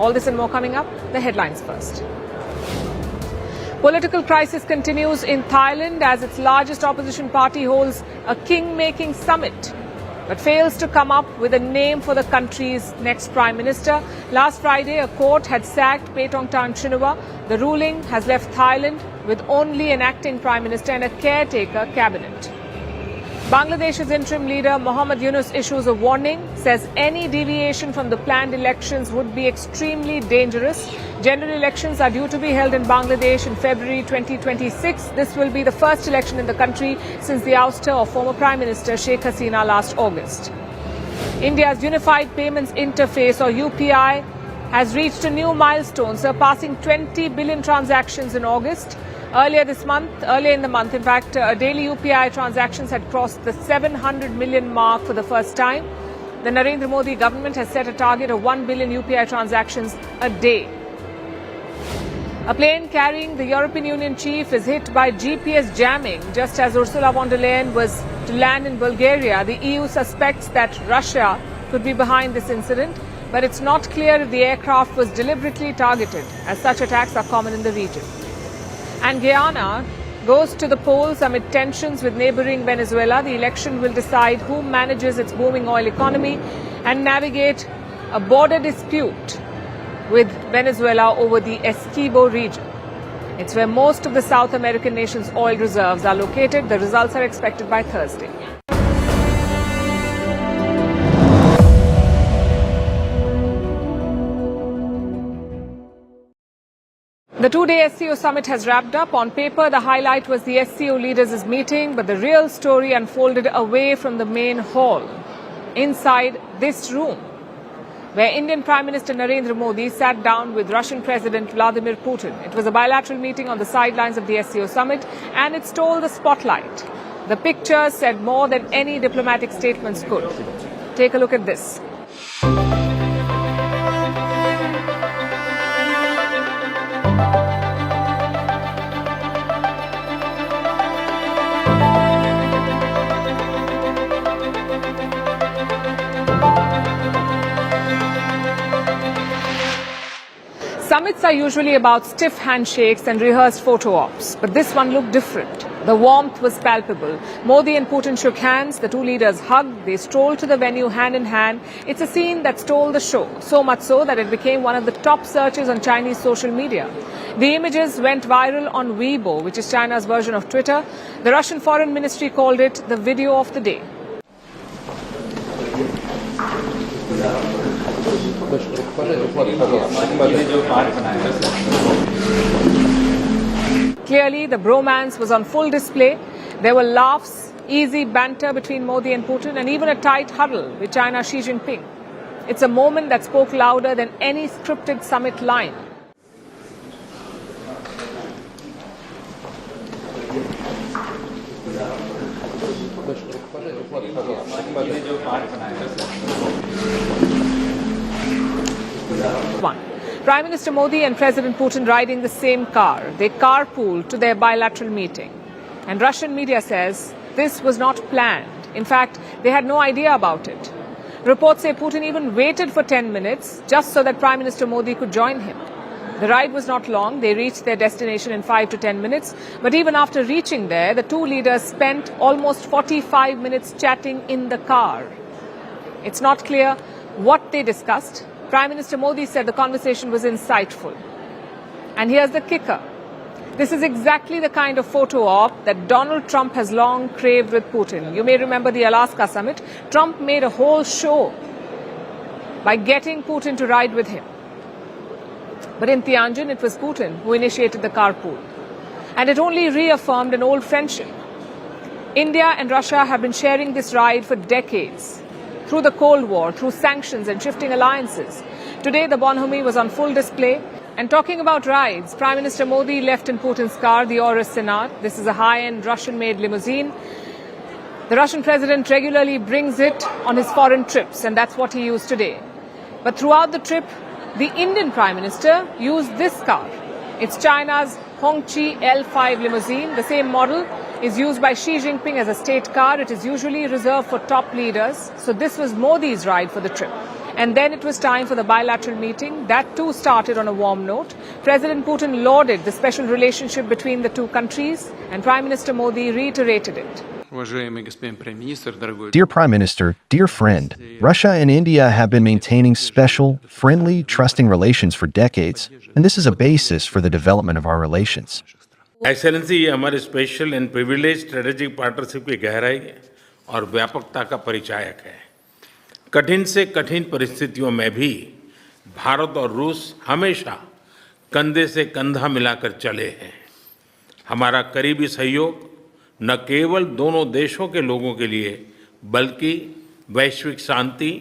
All this and more coming up. The headlines first. Political crisis continues in Thailand as its largest opposition party holds a king-making summit, but fails to come up with a name for the country's next prime minister. Last Friday, a court had sacked Paetongtarn Shinawatra. The ruling has left Thailand with only an acting prime minister and a caretaker cabinet. Bangladesh's interim leader Mohammad Yunus issues a warning, says any deviation from the planned elections would be extremely dangerous. General elections are due to be held in Bangladesh in February 2026. This will be the first election in the country since the ouster of former Prime Minister Sheikh Hasina last August. India's Unified Payments Interface, or UPI, has reached a new milestone, surpassing 20 billion transactions in August. Earlier in the month, daily UPI transactions had crossed the 700 million mark for the first time. The Narendra Modi government has set a target of 1 billion UPI transactions a day. A plane carrying the European Union chief is hit by GPS jamming just as Ursula von der Leyen was to land in Bulgaria. The EU suspects that Russia could be behind this incident, but it's not clear if the aircraft was deliberately targeted, as such attacks are common in the region. And Guyana goes to the polls amid tensions with neighboring Venezuela. The election will decide who manages its booming oil economy and navigate a border dispute with Venezuela over the Essequibo region. It's where most of the South American nation's oil reserves are located. The results are expected by Thursday. The two-day SCO summit has wrapped up. On paper, the highlight was the SCO leaders' meeting, but the real story unfolded away from the main hall, inside this room, where Indian Prime Minister Narendra Modi sat down with Russian President Vladimir Putin. It was a bilateral meeting on the sidelines of the SCO summit, and it stole the spotlight. The pictures said more than any diplomatic statements could. Take a look at this. Summits are usually about stiff handshakes and rehearsed photo ops, but this one looked different. The warmth was palpable. Modi and Putin shook hands, the two leaders hugged, they strolled to the venue hand in hand. It's a scene that stole the show, so much so that it became one of the top searches on Chinese social media. The images went viral on Weibo, which is China's version of Twitter. The Russian Foreign Ministry called it the video of the day. Clearly, the bromance was on full display. There were laughs, easy banter between Modi and Putin, and even a tight huddle with China's Xi Jinping. It's a moment that spoke louder than any scripted summit line. Prime Minister Modi and President Putin riding the same car. They carpooled to their bilateral meeting. And Russian media says this was not planned. In fact, they had no idea about it. Reports say Putin even waited for 10 minutes just so that Prime Minister Modi could join him. The ride was not long. They reached their destination in 5 to 10 minutes. But even after reaching there, the two leaders spent almost 45 minutes chatting in the car. It's not clear what they discussed. Prime Minister Modi said the conversation was insightful. And here's the kicker. This is exactly the kind of photo op that Donald Trump has long craved with Putin. You may remember the Alaska summit. Trump made a whole show by getting Putin to ride with him. But in Tianjin, it was Putin who initiated the carpool. And it only reaffirmed an old friendship. India and Russia have been sharing this ride for decades. Through the Cold War, through sanctions and shifting alliances. Today, the bonhomie was on full display. And talking about rides, Prime Minister Modi left in Putin's car, the Aurus Senat. This is a high-end Russian-made limousine. The Russian president regularly brings it on his foreign trips, and that's what he used today. But throughout the trip, the Indian Prime Minister used this car. It's China's Hongqi L5 limousine. The same model is used by Xi Jinping as a state car. It is usually reserved for top leaders. So this was Modi's ride for the trip. And then it was time for the bilateral meeting. That too started on a warm note. President Putin lauded the special relationship between the two countries, and Prime Minister Modi reiterated it. Dear Prime Minister, dear friend, Russia and India have been maintaining special, friendly, trusting relations for decades, and this is a basis for the development of our relations. Excellency, ये हमारे special and privilege strategic partnership की गहराई और व्यापकता का परिचायक है। कठिन से कठिन परिस्थितियों में भी भारत और रूस हमेशा कंधे से कंधा मिलाकर चले हैं। हमारा करीबी सहयोग न केवल दोनों देशों के लोगों के लिए बल्कि वैश्विक शांति,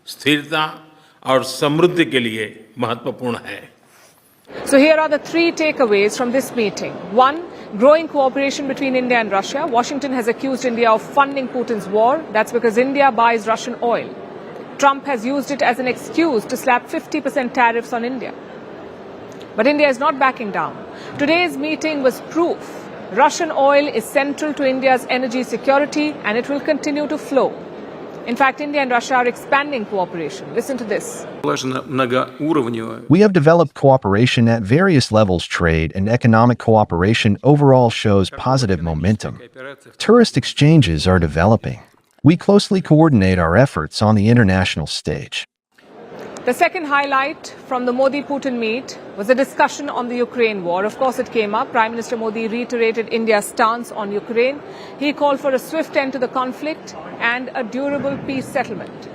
स्थिरता और समृद्धि के लिए महत्वपूर्ण है। So here are the three takeaways from this meeting. One, growing cooperation between India and Russia. Washington has accused India of funding Putin's war. That's because India buys Russian oil. Trump has used it as an excuse to slap 50% tariffs on India. But India is not backing down. Today's meeting was proof. Russian oil is central to India's energy security and it will continue to flow. In fact, India and Russia are expanding cooperation. Listen to this. We have developed cooperation at various levels. Trade and economic cooperation overall shows positive momentum. Tourist exchanges are developing. We closely coordinate our efforts on the international stage. The second highlight from the Modi-Putin meet was a discussion on the Ukraine war. Of course, it came up. Prime Minister Modi reiterated India's stance on Ukraine. He called for a swift end to the conflict and a durable peace settlement.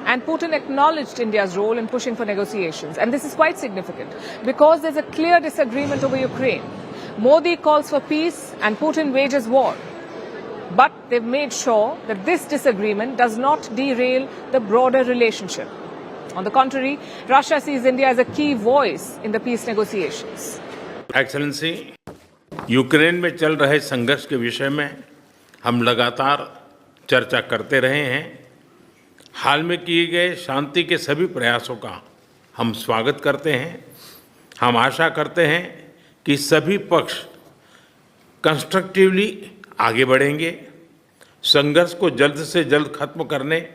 And Putin acknowledged India's role in pushing for negotiations. And this is quite significant because there's a clear disagreement over Ukraine. Modi calls for peace and Putin wages war. But they've made sure that this disagreement does not derail the broader relationship. On the contrary, Russia sees India as a key voice in the peace negotiations. Excellency, Ukraine में चल रहे संघर्ष के विषय में हम लगातार चर्चा करते रहे हैं। हाल में किए गए शांति के सभी प्रयासों का हम स्वागत करते हैं। हम आशा करते हैं कि सभी पक्ष कंस्ट्रक्टिवली आगे बढ़ेंगे। संघर्ष को जल्द से जल्द खत्म करने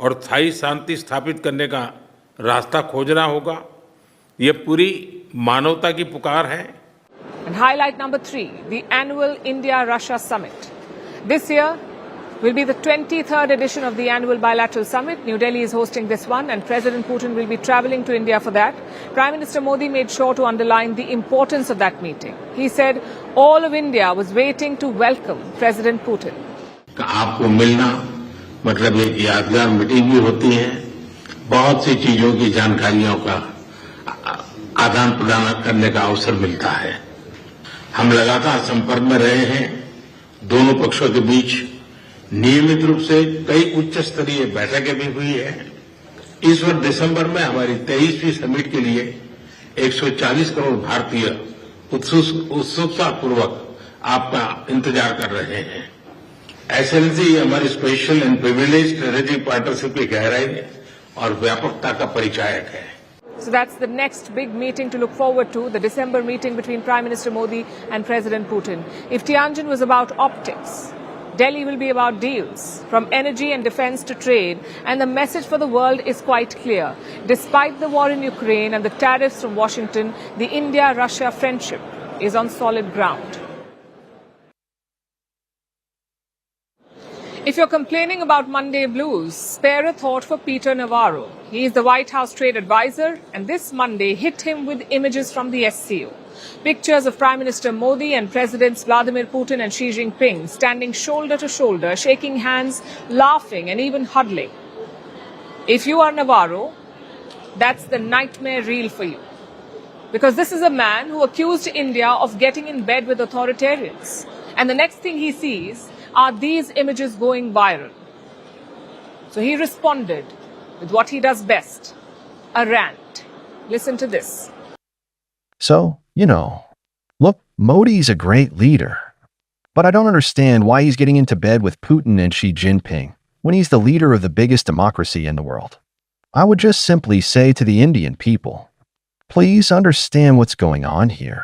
और स्थायी शांति स्थापित करने का रास्ता खोजना होगा। ये पूरी मानवता की पुकार है। And highlight number 3, the annual India-Russia Summit. This year will be the 23rd edition of the Annual Bilateral Summit. New Delhi is hosting this one and President Putin will be travelling to India for that. Prime Minister Modi made sure to underline the importance of that meeting. He said all of India was waiting to welcome President Putin. आपको मिलना मतलब एक यादगार meeting भी होती है। बहुत सी चीजों की जानकारियों का आदान प्रदान करने का अवसर मिलता है। हम लगातार संपर्क में रहे हैं। दोनों पक्षों के बीच नियमित रूप से कई उच्च स्तरीय बैठकें भी हुई है। इस वर्ष दिसंबर में हमारी 23वीं समिट के लिए 140 करोड़ भारतीय उत्सुकतापूर्वक आपका इंतजार कर रहे हैं। एक्सेलेंसी, हमारी special and privilege strategic partnership की गहराई और व्यापकता का परिचायक है। So that's the next big meeting to look forward to, the December meeting between Prime Minister Modi and President Putin. If Tianjin was about optics, Delhi will be about deals, from energy and defense to trade, and the message for the world is quite clear. Despite the war in Ukraine and the tariffs from Washington, the India-Russia friendship is on solid ground. If you're complaining about Monday blues, spare a thought for Peter Navarro. He is the White House trade advisor, and this Monday hit him with images from the SCO. Pictures of Prime Minister Modi and Presidents Vladimir Putin and Xi Jinping standing shoulder to shoulder, shaking hands, laughing, and even huddling. If you are Navarro, that's the nightmare reel for you. Because this is a man who accused India of getting in bed with authoritarians. And the next thing he sees are these images going viral. So he responded with what he does best, a rant. Listen to this. So, look, Modi's a great leader. But I don't understand why he's getting into bed with Putin and Xi Jinping when he's the leader of the biggest democracy in the world. I would just simply say to the Indian people, please understand what's going on here.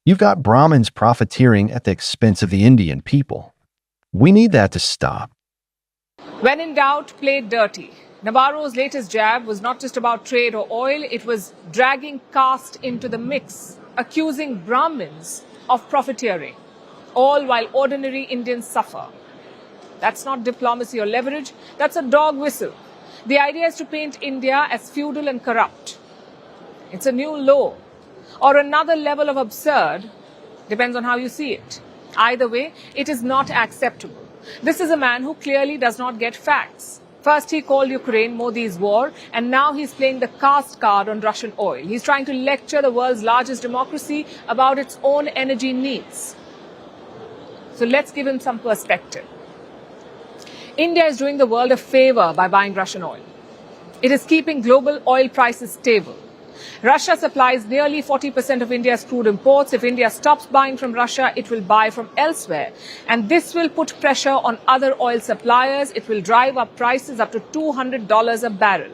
You've got Brahmins profiteering at the expense of the Indian people. We need that to stop. When in doubt, play dirty. Navarro's latest jab was not just about trade or oil, it was dragging caste into the mix, accusing Brahmins of profiteering, all while ordinary Indians suffer. That's not diplomacy or leverage, that's a dog whistle. The idea is to paint India as feudal and corrupt. It's a new low, or another level of absurd, depends on how you see it. Either way, it is not acceptable. This is a man who clearly does not get facts. First, he called Ukraine Modi's war, and now he's playing the caste card on Russian oil. He's trying to lecture the world's largest democracy about its own energy needs. So let's give him some perspective. India is doing the world a favor by buying Russian oil. It is keeping global oil prices stable. Russia supplies nearly 40% of India's crude imports. If India stops buying from Russia, it will buy from elsewhere. And this will put pressure on other oil suppliers. It will drive up prices up to $200 a barrel.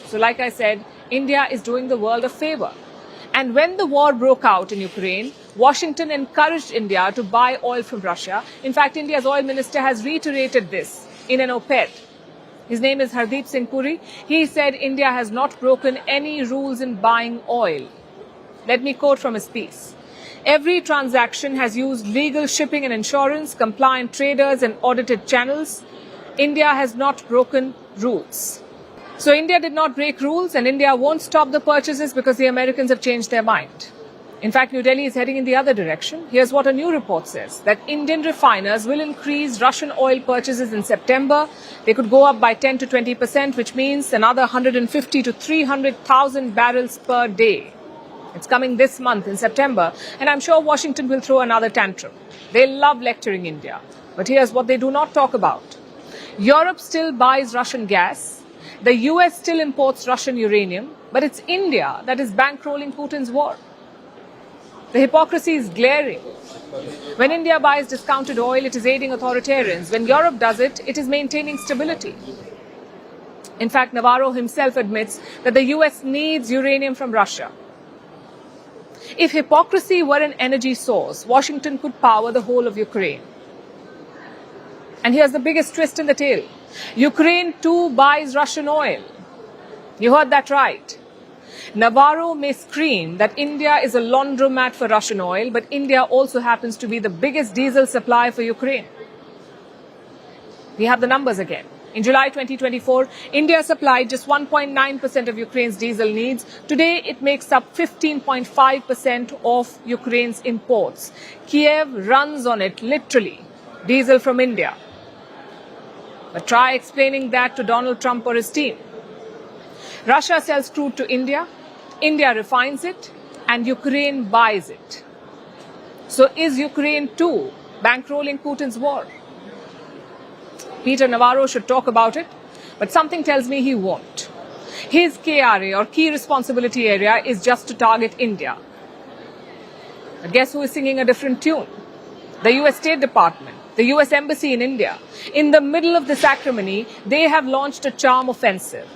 So like I said, India is doing the world a favor. And when the war broke out in Ukraine, Washington encouraged India to buy oil from Russia. In fact, India's oil minister has reiterated this in an op-ed. His name is Hardeep Singh Puri. He said India has not broken any rules in buying oil. Let me quote from his piece. Every transaction has used legal shipping and insurance, compliant traders and audited channels. India has not broken rules. So India did not break rules, and India won't stop the purchases because the Americans have changed their mind. In fact, New Delhi is heading in the other direction. Here's what a new report says, that Indian refiners will increase Russian oil purchases in September. They could go up by 10 to 20%, which means another 150 to 300,000 barrels per day. It's coming this month in September, and I'm sure Washington will throw another tantrum. They love lecturing India. But here's what they do not talk about. Europe still buys Russian gas. The US still imports Russian uranium. But it's India that is bankrolling Putin's war. The hypocrisy is glaring. When India buys discounted oil, it is aiding authoritarians. When Europe does it, it is maintaining stability. In fact, Navarro himself admits that the US needs uranium from Russia. If hypocrisy were an energy source, Washington could power the whole of Ukraine. And here's the biggest twist in the tale. Ukraine too buys Russian oil. You heard that right. Navarro may scream that India is a laundromat for Russian oil, but India also happens to be the biggest diesel supplier for Ukraine. We have the numbers again. In July 2024, India supplied just 1.9% of Ukraine's diesel needs. Today, it makes up 15.5% of Ukraine's imports. Kiev runs on it, literally, diesel from India. But try explaining that to Donald Trump or his team. Russia sells crude to India, India refines it, and Ukraine buys it. So is Ukraine too bankrolling Putin's war? Peter Navarro should talk about it, but something tells me he won't. His KRA, or key responsibility area, is just to target India. But guess who is singing a different tune? The US State Department, the US Embassy in India. In the middle of this acrimony, they have launched a charm offensive.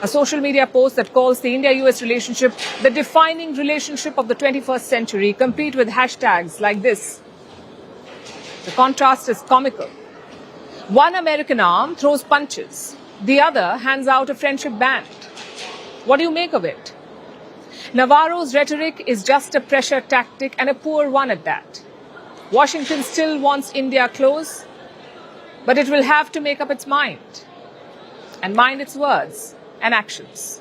A social media post that calls the India-US relationship the defining relationship of the 21st century, complete with hashtags like this. The contrast is comical. One American arm throws punches. The other hands out a friendship band. What do you make of it? Navarro's rhetoric is just a pressure tactic, and a poor one at that. Washington still wants India close, but it will have to make up its mind and mind its words and actions.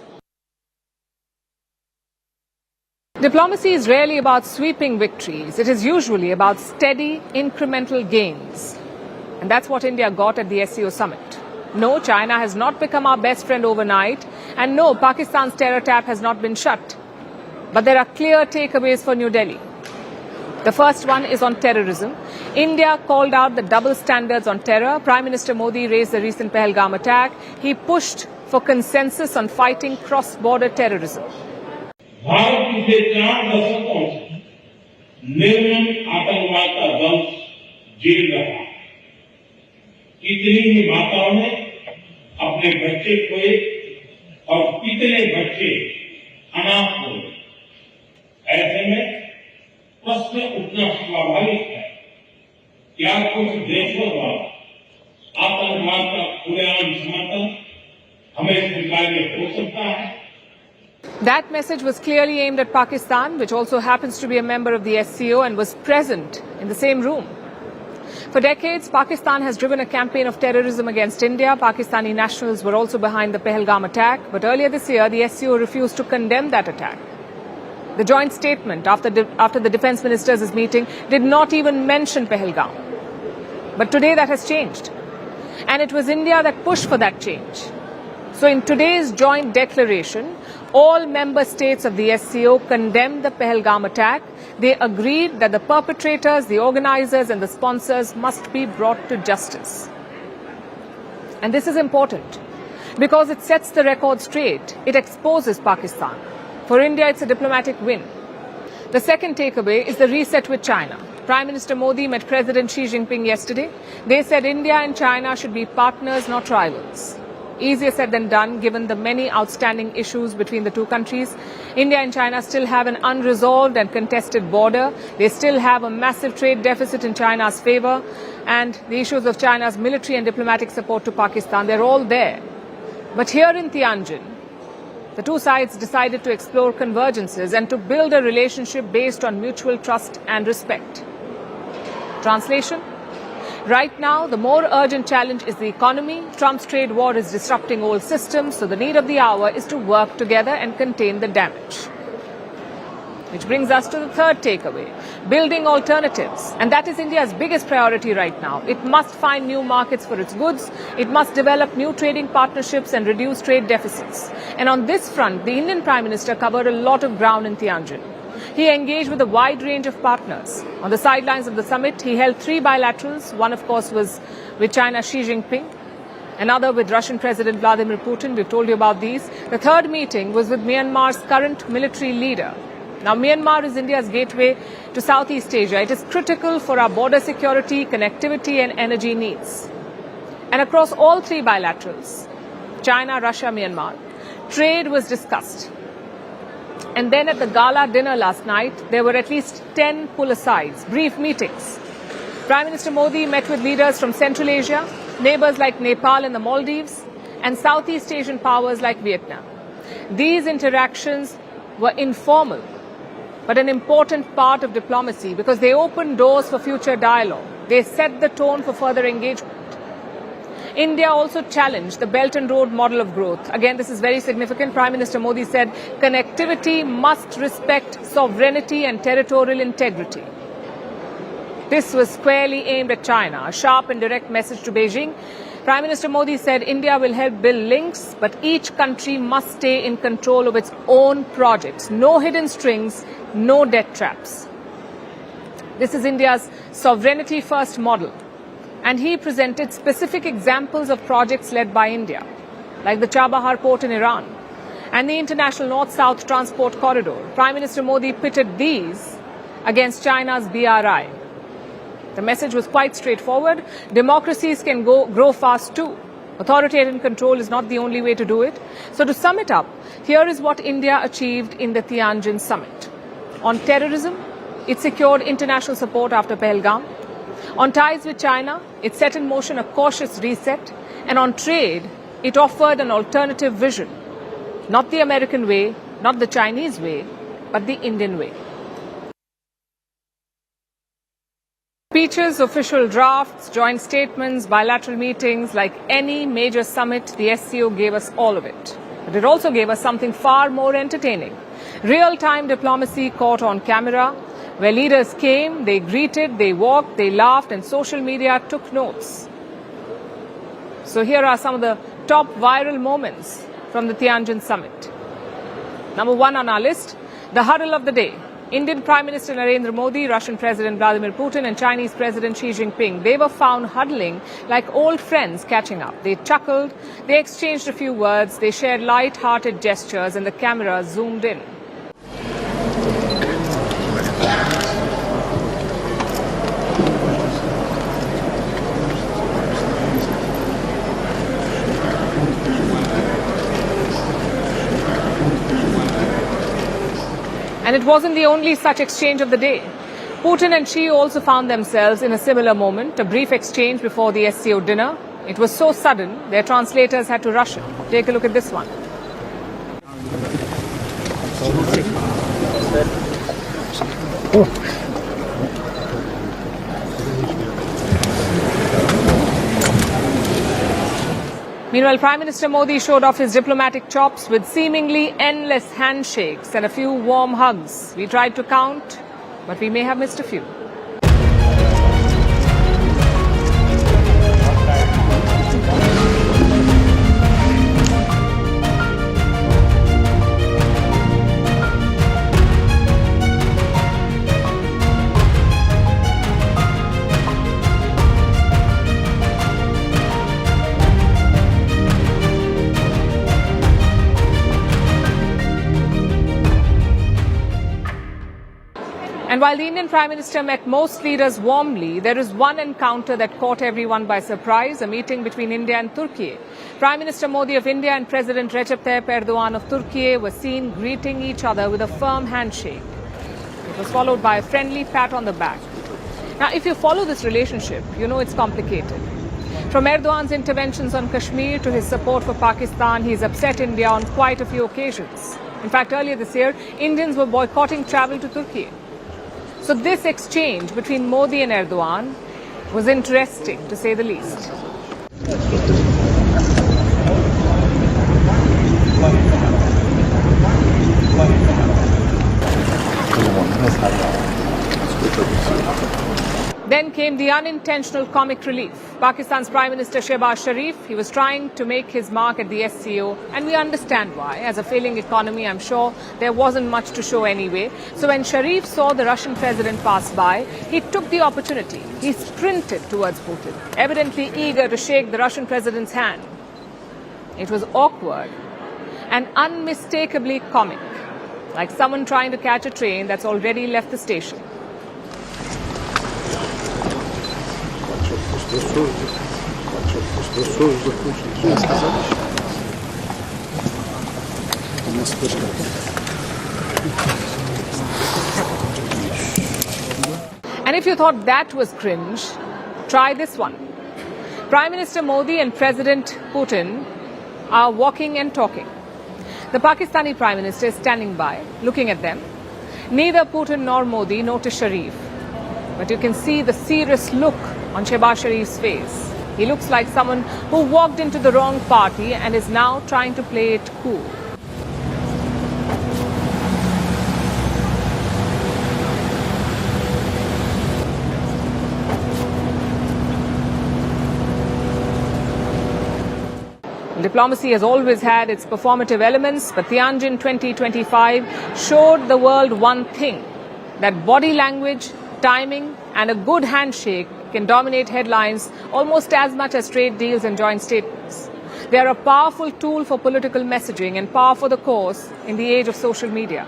Diplomacy is rarely about sweeping victories. It is usually about steady, incremental gains. And that's what India got at the SCO summit. No, China has not become our best friend overnight. And no, Pakistan's terror tap has not been shut. But there are clear takeaways for New Delhi. The first one is on terrorism. India called out the double standards on terror. Prime Minister Modi raised the recent Pahalgam attack. He pushed for consensus on fighting cross-border terrorism. Bharat पिछले 4 दशकों से निर्मम आतंकवाद का दंश झेल रहा है। कितनी ही माताओं ने अपने बच्चे खोए और कितने बच्चे अनाथ हो गए। ऐसे में प्रश्न उठना स्वाभाविक है, क्या कुछ देशों द्वारा आतंकवाद का खुलेआम समर्थन हमें स्वीकार्य हो सकता है। That message was clearly aimed at Pakistan, which also happens to be a member of the SCO and was present in the same room. For decades, Pakistan has driven a campaign of terrorism against India. Pakistani nationals were also behind the Pahalgam attack. But earlier this year, the SCO refused to condemn that attack. The joint statement after the defense ministers' meeting did not even mention Pahalgam. But today that has changed. And it was India that pushed for that change. So in today's joint declaration, all member states of the SCO condemned the Pahalgam attack. They agreed that the perpetrators, the organizers and the sponsors must be brought to justice. And this is important because it sets the record straight. It exposes Pakistan. For India, it's a diplomatic win. The second takeaway is the reset with China. Prime Minister Modi met President Xi Jinping yesterday. They said India and China should be partners, not rivals. Easier said than done, given the many outstanding issues between the two countries. India and China still have an unresolved and contested border. They still have a massive trade deficit in China's favor. And the issues of China's military and diplomatic support to Pakistan, they're all there. But here in Tianjin, the two sides decided to explore convergences and to build a relationship based on mutual trust and respect. Translation? Right now, the more urgent challenge is the economy. Trump's trade war is disrupting old systems, so the need of the hour is to work together and contain the damage. Which brings us to the third takeaway, building alternatives. And that is India's biggest priority right now. It must find new markets for its goods. It must develop new trading partnerships and reduce trade deficits. And on this front, the Indian Prime Minister covered a lot of ground in Tianjin. He engaged with a wide range of partners. On the sidelines of the summit, he held 3 bilaterals. One, of course, was with China's Xi Jinping. Another with Russian President Vladimir Putin. We've told you about these. The third meeting was with Myanmar's current military leader. Now, Myanmar is India's gateway to Southeast Asia. It is critical for our border security, connectivity and energy needs. And across all 3 bilaterals, China, Russia, Myanmar, trade was discussed. And then at the gala dinner last night, there were at least 10 pull-asides, brief meetings. Prime Minister Modi met with leaders from Central Asia, neighbors like Nepal and the Maldives, and Southeast Asian powers like Vietnam. These interactions were informal, but an important part of diplomacy because they opened doors for future dialogue. They set the tone for further engagement. India also challenged the Belt and Road model of growth. Again, this is very significant. Prime Minister Modi said connectivity must respect sovereignty and territorial integrity. This was squarely aimed at China, a sharp and direct message to Beijing. Prime Minister Modi said India will help build links, but each country must stay in control of its own projects. No hidden strings, no debt traps. This is India's sovereignty-first model. And he presented specific examples of projects led by India, like the Chabahar port in Iran and the international North-South transport corridor. Prime Minister Modi pitted these against China's BRI. The message was quite straightforward. Democracies can grow fast too. Authoritarian control is not the only way to do it. So to sum it up, here is what India achieved in the Tianjin summit. On terrorism, it secured international support after Pahalgam. On ties with China, it set in motion a cautious reset. And on trade, it offered an alternative vision. Not the American way, not the Chinese way, but the Indian way. Speeches, official drafts, joint statements, bilateral meetings, like any major summit, the SCO gave us all of it. But it also gave us something far more entertaining. Real-time diplomacy caught on camera, where leaders came, they greeted, they walked, they laughed, and social media took notes. So here are some of the top viral moments from the Tianjin summit. Number 1 on our list, the huddle of the day. Indian Prime Minister Narendra Modi, Russian President Vladimir Putin and Chinese President Xi Jinping, they were found huddling like old friends catching up. They chuckled, they exchanged a few words, they shared light-hearted gestures, and the camera zoomed in. And it wasn't the only such exchange of the day. Putin and Xi also found themselves in a similar moment, a brief exchange before the SCO dinner. It was so sudden, their translators had to rush it. Take a look at this one. Meanwhile, Prime Minister Modi showed off his diplomatic chops with seemingly endless handshakes and a few warm hugs. We tried to count, but we may have missed a few. And while the Indian Prime Minister met most leaders warmly, there is one encounter that caught everyone by surprise, a meeting between India and Turkey. Prime Minister Modi of India and President Recep Tayyip Erdogan of Turkey were seen greeting each other with a firm handshake. It was followed by a friendly pat on the back. Now, if you follow this relationship, you know it's complicated. From Erdogan's interventions on Kashmir to his support for Pakistan, he's upset India on quite a few occasions. In fact, earlier this year, Indians were boycotting travel to Turkey. So this exchange between Modi and Erdogan was interesting, to say the least. Then came the unintentional comic relief. Pakistan's Prime Minister Shehbaz Sharif, he was trying to make his mark at the SCO, and we understand why. As a failing economy, I'm sure there wasn't much to show anyway. So when Sharif saw the Russian president pass by, he took the opportunity. He sprinted towards Putin, evidently eager to shake the Russian president's hand. It was awkward and unmistakably comic, like someone trying to catch a train that's already left the station. And if you thought that was cringe, try this one. Prime Minister Modi and President Putin are walking and talking. The Pakistani Prime Minister is standing by, looking at them. Neither Putin nor Modi notice Sharif, but you can see the serious look on Shehbaz Sharif's face. He looks like someone who walked into the wrong party and is now trying to play it cool. Diplomacy has always had its performative elements, but Tianjin 2025 showed the world one thing, that body language, timing, and a good handshake can dominate headlines almost as much as trade deals and joint statements. They are a powerful tool for political messaging and par for the course in the age of social media.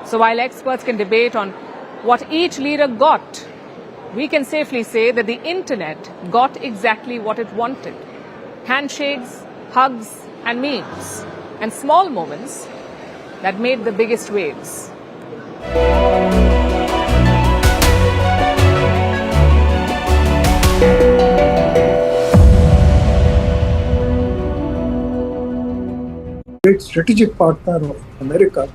So while experts can debate on what each leader got, we can safely say that the internet got exactly what it wanted. Handshakes, hugs, and memes, and small moments that made the biggest waves. Great strategic partner of America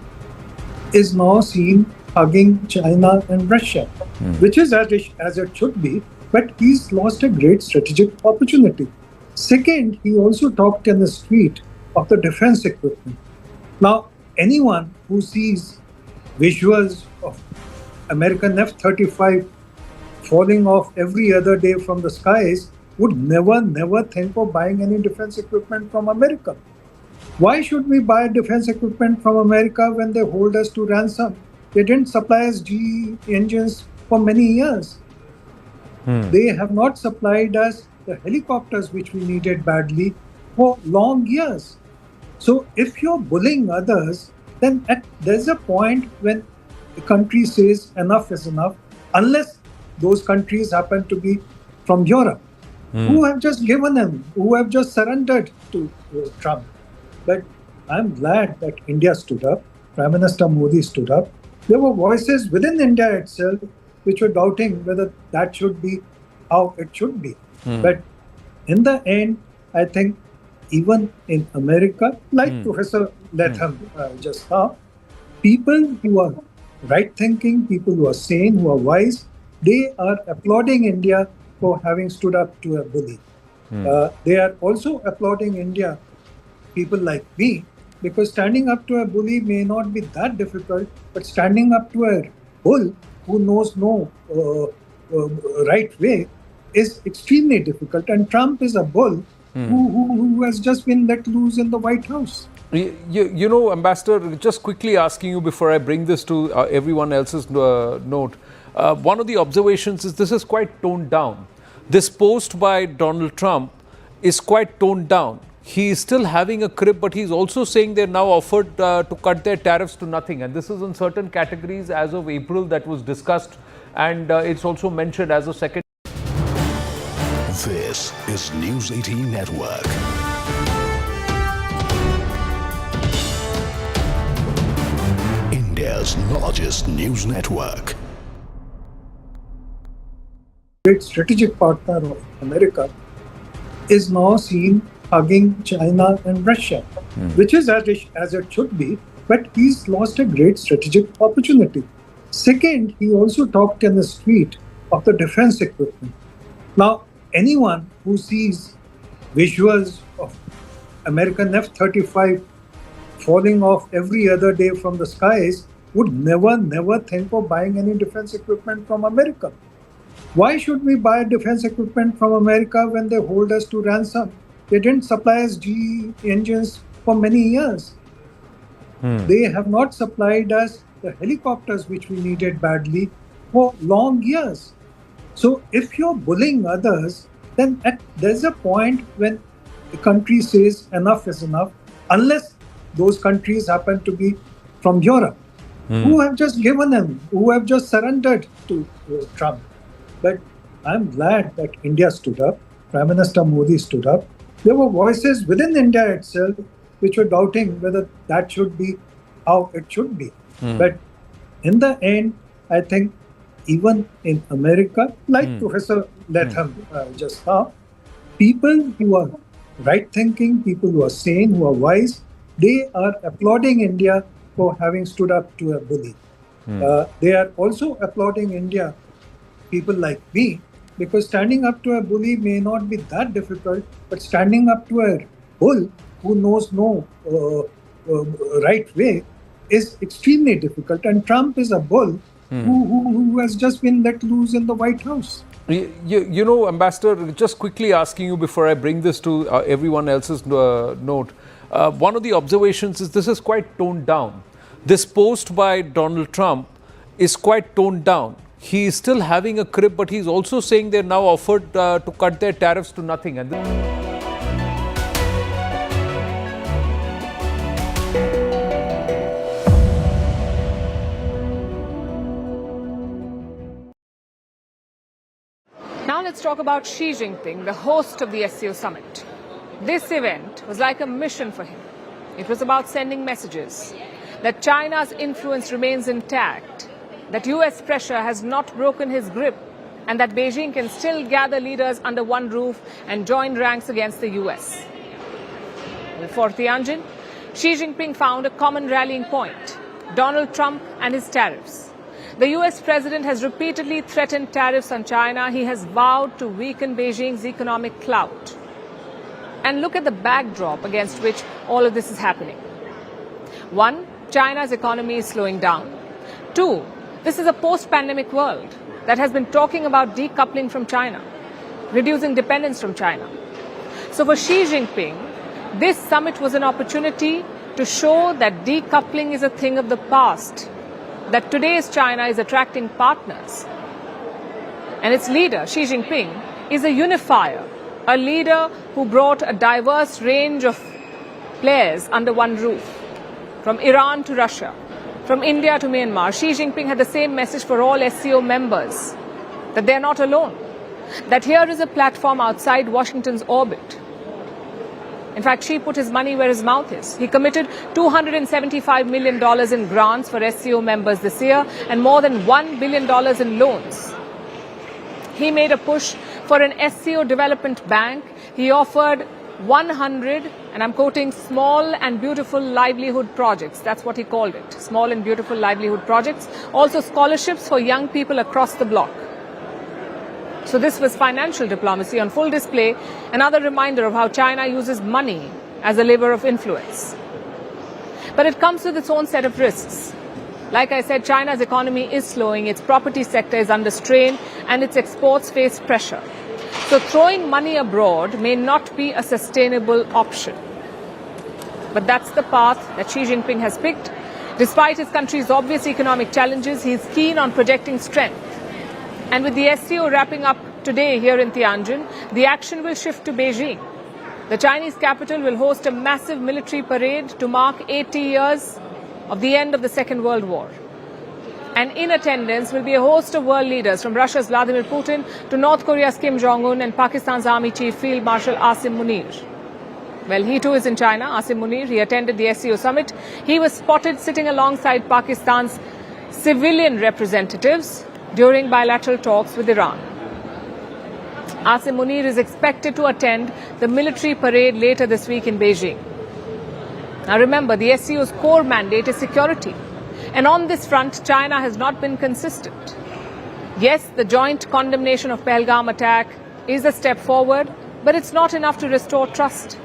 is now seen hugging China and Russia, which is as it should be, but he's lost a great strategic opportunity. Second, he also talked in the street of the defense equipment. Now, anyone who sees visuals of American F-35 falling off every other day from the skies would never think of buying any defense equipment from America. Why should we buy defense equipment from America when they hold us to ransom? They didn't supply us GE engines for many years. They have not supplied us the helicopters which we needed badly for long years. So if you're bullying others, then there's a point when the country says enough is enough, unless those countries happen to be from Europe, who have just given them, who have just surrendered to Trump. But I'm glad that India stood up, Prime Minister Modi stood up. There were voices within India itself which were doubting whether that should be how it should be. But in the end, I think even in America, like Professor Latham just now, people who are right-thinking, people who are sane, who are wise, they are applauding India for having stood up to a bully. They are also applauding India, people like me, because standing up to a bully may not be that difficult, but standing up to a bull who knows no right way is extremely difficult. And Trump is a bull who has just been let loose in the White House. You know, Ambassador, just quickly asking you before I bring this to everyone else's note, one of the observations is this is quite toned down. This post by Donald Trump is quite toned down. He is still having a crib, but he's also saying they're now offered to cut their tariffs to nothing. And this is in certain categories as of April that was discussed. And it's also mentioned as a second. This is News 18 Network. India's largest news network. Great strategic partner of America is now seen hugging China and Russia, which is as it should be, but he's lost a great strategic opportunity. Second, he also talked in the street of the defense equipment. Now, anyone who sees visuals of American F-35 falling off every other day from the skies would never think of buying any defense equipment from America. Why should we buy defense equipment from America when they hold us to ransom? They didn't supply us GE engines for many years. They have not supplied us the helicopters which we needed badly for long years. So if you're bullying others, then there's a point when the country says enough is enough, unless those countries happen to be from Europe, who have just given him, who have just surrendered to Trump. But I'm glad that India stood up, Prime Minister Modi stood up. There were voices within India itself which were doubting whether that should be how it should be. But in the end, I think even in America, like Professor Latham just now, people who are right-thinking, people who are sane, who are wise, they are applauding India for having stood up to a bully. They are also applauding India, people like me, because standing up to a bully may not be that difficult, but standing up to a bull who knows no right way is extremely difficult. And Trump is a bull who has just been let loose in the White House. You know, Ambassador, just quickly asking you before I bring this to everyone else's note, one of the observations is this is quite toned down. This post by Donald Trump is quite toned down. He is still having a crib, but he's also saying they're now offered to cut their tariffs to nothing. And Now let's talk about Xi Jinping, the host of the SCO summit. This event was like a mission for him. It was about sending messages that China's influence remains intact, that US pressure has not broken his grip, and that Beijing can still gather leaders under one roof and join ranks against the US. For Tianjin, Xi Jinping found a common rallying point: Donald Trump and his tariffs. The US president has repeatedly threatened tariffs on China. He has vowed to weaken Beijing's economic clout. And look at the backdrop against which all of this is happening. One, China's economy is slowing down. Two, this is a post-pandemic world that has been talking about decoupling from China, reducing dependence from China. So for Xi Jinping, this summit was an opportunity to show that decoupling is a thing of the past, that today's China is attracting partners. And its leader, Xi Jinping, is a unifier, a leader who brought a diverse range of players under one roof, from Iran to Russia, from India to Myanmar. Xi Jinping had the same message for all SCO members, that they're not alone, that here is a platform outside Washington's orbit. In fact, Xi put his money where his mouth is. He committed $275 million in grants for SCO members this year and more than $1 billion in loans. He made a push for an SCO development bank He offered 100, and I'm quoting, small and beautiful livelihood projects. That's what he called it, small and beautiful livelihood projects. Also scholarships for young people across the bloc. So this was financial diplomacy on full display, another reminder of how China uses money as a lever of influence. But it comes with its own set of risks. Like I said, China's economy is slowing, its property sector is under strain, and its exports face pressure. So throwing money abroad may not be a sustainable option. But that's the path that Xi Jinping has picked. Despite his country's obvious economic challenges, he is keen on projecting strength. And with the SCO wrapping up today here in Tianjin, the action will shift to Beijing. The Chinese capital will host a massive military parade to mark 80 years of the end of the Second World War. And in attendance will be a host of world leaders, from Russia's Vladimir Putin to North Korea's Kim Jong-un and Pakistan's Army Chief Field Marshal Asim Munir. Well, he too is in China, Asim Munir. He attended the SCO summit. He was spotted sitting alongside Pakistan's civilian representatives during bilateral talks with Iran. Asim Munir is expected to attend the military parade later this week in Beijing. Now remember, the SCO's core mandate is security. And on this front, China has not been consistent. Yes, the joint condemnation of Pahalgam attack is a step forward, but it's not enough to restore trust.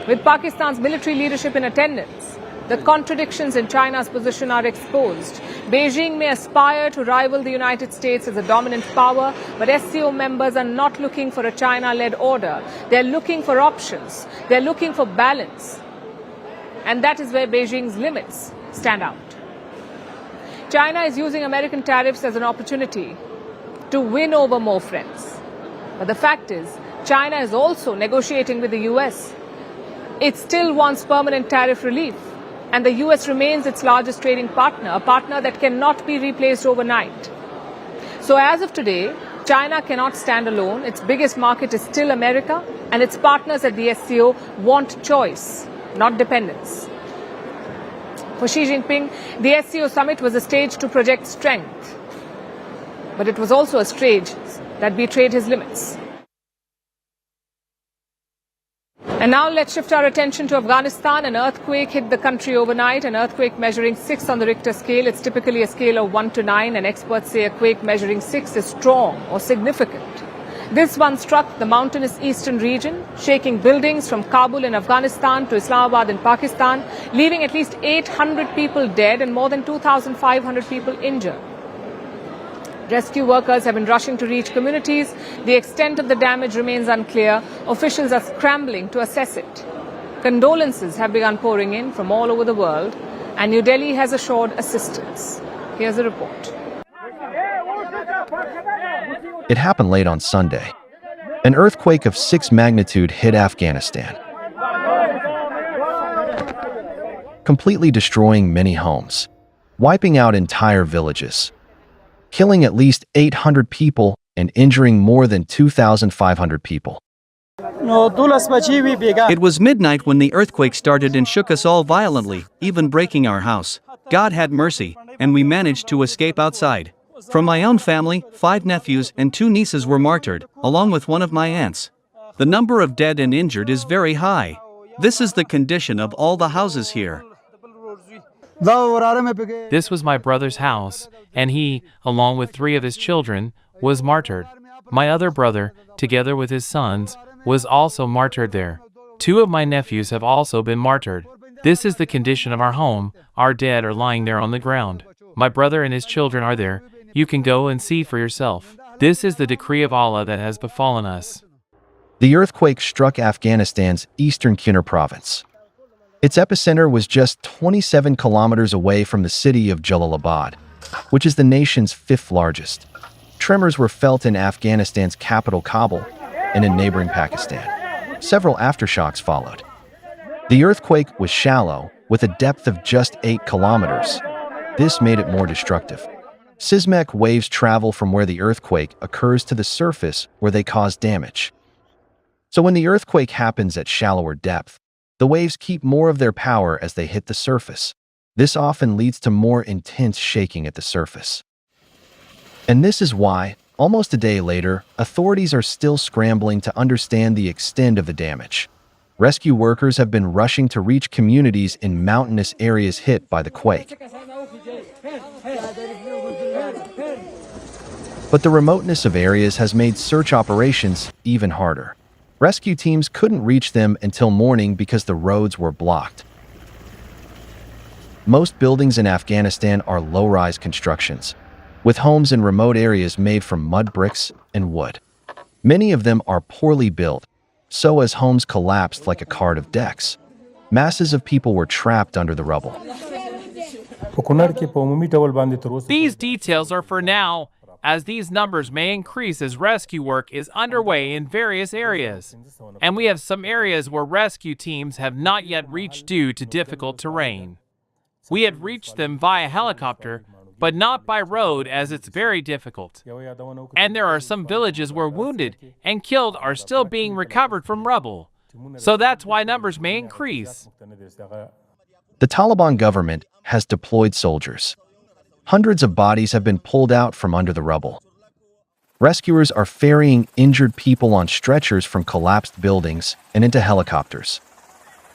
With Pakistan's military leadership in attendance, the contradictions in China's position are exposed. Beijing may aspire to rival the United States as a dominant power, but SCO members are not looking for a China-led order. They're looking for options. They're looking for balance. And that is where Beijing's limits stand out. China is using American tariffs as an opportunity to win over more friends. But the fact is, China is also negotiating with the US. It still wants permanent tariff relief. And the US remains its largest trading partner, a partner that cannot be replaced overnight. So as of today, China cannot stand alone. Its biggest market is still America, and its partners at the SCO want choice, not dependence. For Xi Jinping, the SCO summit was a stage to project strength. But it was also a stage that betrayed his limits. And now let's shift our attention to Afghanistan. An earthquake hit the country overnight, an earthquake measuring 6 on the Richter scale. It's typically a scale of 1 to 9, and experts say a quake measuring 6 is strong or significant. This one struck the mountainous eastern region, shaking buildings from Kabul in Afghanistan to Islamabad in Pakistan, leaving at least 800 people dead and more than 2,500 people injured. Rescue workers have been rushing to reach communities. The extent of the damage remains unclear. Officials are scrambling to assess it. Condolences have begun pouring in from all over the world, and New Delhi has assured assistance. Here's a report. It happened late on Sunday. An earthquake of 6 magnitude hit Afghanistan, completely destroying many homes, wiping out entire villages, killing at least 800 people and injuring more than 2,500 people. It was midnight when the earthquake started and shook us all violently, even breaking our house. God had mercy, and we managed to escape outside. From my own family, 5 nephews and 2 nieces were martyred, along with one of my aunts. The number of dead and injured is very high. This is the condition of all the houses here. This was my brother's house, and he, along with 3 of his children, was martyred. My other brother, together with his sons, was also martyred there. 2 of my nephews have also been martyred. This is the condition of our home. Our dead are lying there on the ground. My brother and his children are there. You can go and see for yourself. This is the decree of Allah that has befallen us. The earthquake struck Afghanistan's eastern Khyber province. Its epicenter was just 27 kilometers away from the city of Jalalabad, which is the nation's 5th largest. Tremors were felt in Afghanistan's capital Kabul and in neighboring Pakistan. Several aftershocks followed. The earthquake was shallow, with a depth of just 8 kilometers. This made it more destructive. Seismic waves travel from where the earthquake occurs to the surface where they cause damage. So when the earthquake happens at shallower depth, the waves keep more of their power as they hit the surface. This often leads to more intense shaking at the surface. And this is why, Almost a day later, authorities are still scrambling to understand the extent of the damage. Rescue workers have been rushing to reach communities in mountainous areas hit by the quake. But the remoteness of areas has made search operations even harder. Rescue teams couldn't reach them until morning because the roads were blocked. Most buildings in Afghanistan are low-rise constructions, with homes in remote areas made from mud bricks and wood. Many of them are poorly built, so as homes collapsed like a cart of decks. Masses of people were trapped under the rubble. These details are for now, as these numbers may increase as rescue work is underway in various areas. And we have some areas where rescue teams have not yet reached due to difficult terrain. We had reached them via helicopter, but not by road as it's very difficult. And there are some villages where wounded and killed are still being recovered from rubble. So that's why numbers may increase. The Taliban government has deployed soldiers. Hundreds of bodies have been pulled out from under the rubble. Rescuers are ferrying injured people on stretchers from collapsed buildings and into helicopters,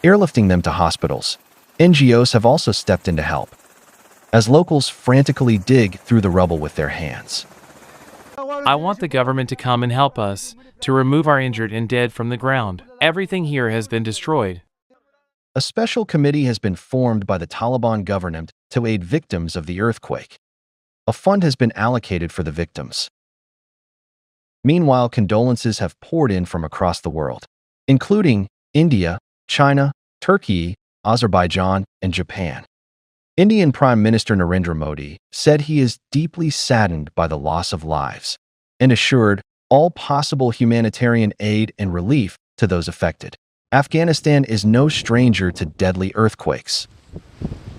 airlifting them to hospitals. NGOs have also stepped in to help, as locals frantically dig through the rubble with their hands. I want the government to come and help us to remove our injured and dead from the ground. Everything here has been destroyed. A special committee has been formed by the Taliban government to aid victims of the earthquake. A fund has been allocated for the victims. Meanwhile, condolences have poured in from across the world, including India, China, Turkey, Azerbaijan, and Japan. Indian Prime Minister Narendra Modi said he is deeply saddened by the loss of lives and assured all possible humanitarian aid and relief to those affected. Afghanistan is no stranger to deadly earthquakes.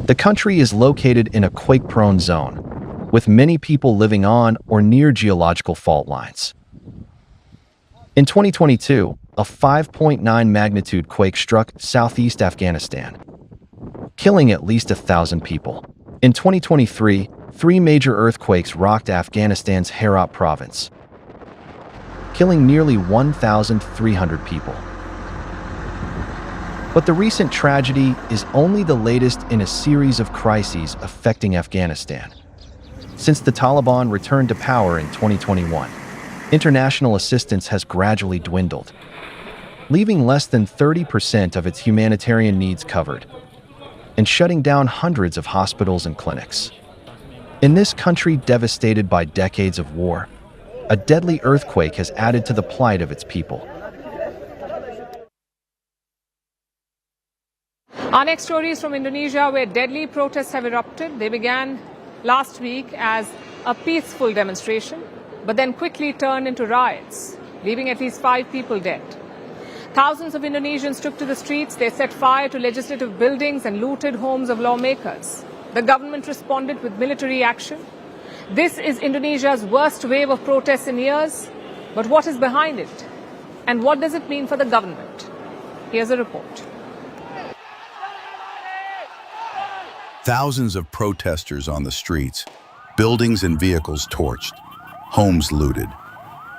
The country is located in a quake-prone zone, with many people living on or near geological fault lines. In 2022, a 5.9 magnitude quake struck southeast Afghanistan, killing at least 1,000 people. In 2023, 3 major earthquakes rocked Afghanistan's Herat province, killing nearly 1,300 people. But the recent tragedy is only the latest in a series of crises affecting Afghanistan. Since the Taliban returned to power in 2021, international assistance has gradually dwindled, leaving less than 30% of its humanitarian needs covered, and shutting down hundreds of hospitals and clinics. In this country devastated by decades of war, a deadly earthquake has added to the plight of its people. Our next story is from Indonesia, where deadly protests have erupted. They began last week as a peaceful demonstration, but then quickly turned into riots, leaving at least 5 people dead. Thousands of Indonesians took to the streets. They set fire to legislative buildings and looted homes of lawmakers. The government responded with military action. This is Indonesia's worst wave of protests in years. But what is behind it? And what does it mean for the government? Here's a report. Thousands of protesters on the streets, buildings and vehicles torched, homes looted,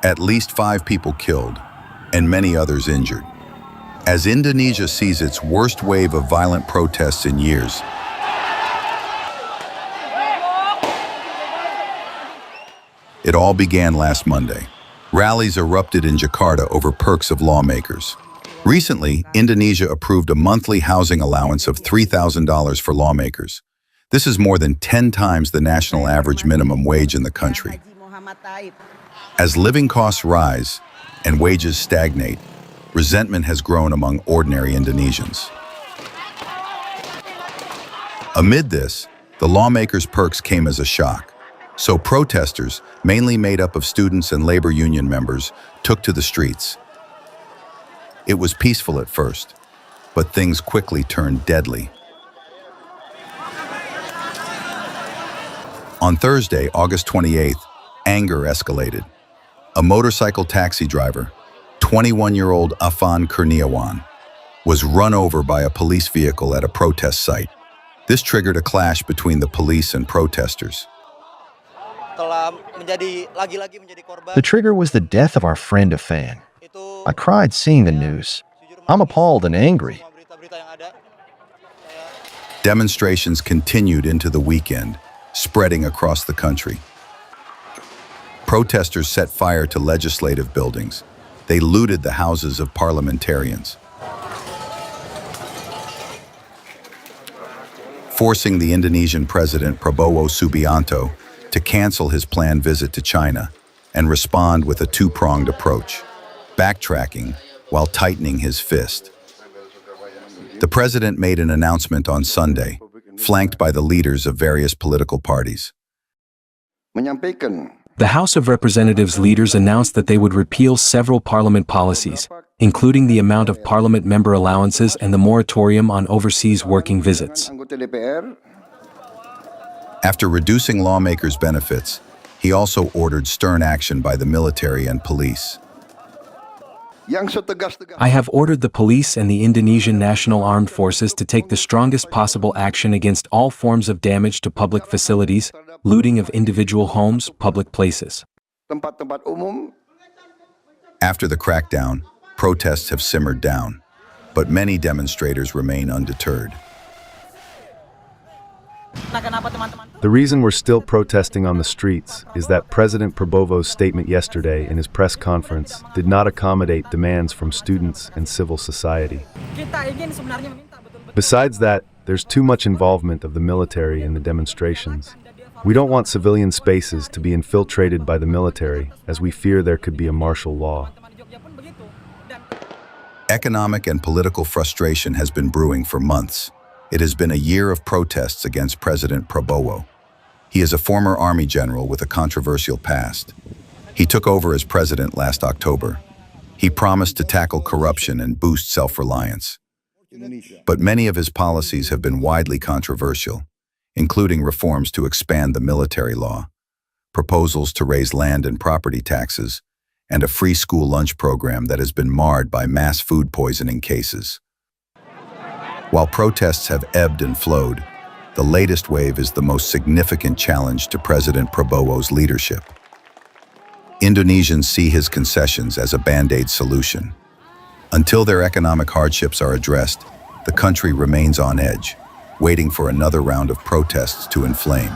at least 5 people killed, and many others injured. As Indonesia sees its worst wave of violent protests in years, it all began last Monday. Rallies erupted in Jakarta over perks of lawmakers. Recently, Indonesia approved a monthly housing allowance of $3,000 for lawmakers. This is more than 10 times the national average minimum wage in the country. As living costs rise and wages stagnate, resentment has grown among ordinary Indonesians. Amid this, the lawmakers' perks came as a shock. So protesters, mainly made up of students and labor union members, took to the streets. It was peaceful at first, but things quickly turned deadly. On Thursday, August 28th, anger escalated. A motorcycle taxi driver, 21-year-old Afan Kurniawan, was run over by a police vehicle at a protest site. This triggered a clash between the police and protesters. The trigger was the death of our friend Afan. I cried seeing the news. I'm appalled and angry. Demonstrations continued into the weekend, spreading across the country. Protesters set fire to legislative buildings. They looted the houses of parliamentarians, forcing the Indonesian President Prabowo Subianto to cancel his planned visit to China and respond with a two-pronged approach, backtracking while tightening his fist. The president made an announcement on Sunday, flanked by the leaders of various political parties. The House of Representatives leaders announced that they would repeal several parliament policies, including the amount of parliament member allowances and the moratorium on overseas working visits. After reducing lawmakers' benefits, he also ordered stern action by the military and police. I have ordered the police and the Indonesian National Armed Forces to take the strongest possible action against all forms of damage to public facilities, looting of individual homes, public places. After the crackdown, protests have simmered down, but many demonstrators remain undeterred. The reason we're still protesting on the streets is that President Prabowo's statement yesterday in his press conference did not accommodate demands from students and civil society. Besides that, there's too much involvement of the military in the demonstrations. We don't want civilian spaces to be infiltrated by the military, as we fear there could be a martial law. Economic and political frustration has been brewing for months. It has been a year of protests against President Prabowo. He is a former army general with a controversial past. He took over as president last October. He promised to tackle corruption and boost self-reliance. But many of his policies have been widely controversial, including reforms to expand the military law, proposals to raise land and property taxes, and a free school lunch program that has been marred by mass food poisoning cases. While protests have ebbed and flowed, the latest wave is the most significant challenge to President Prabowo's leadership. Indonesians see his concessions as a band-aid solution. Until their economic hardships are addressed, the country remains on edge, waiting for another round of protests to inflame.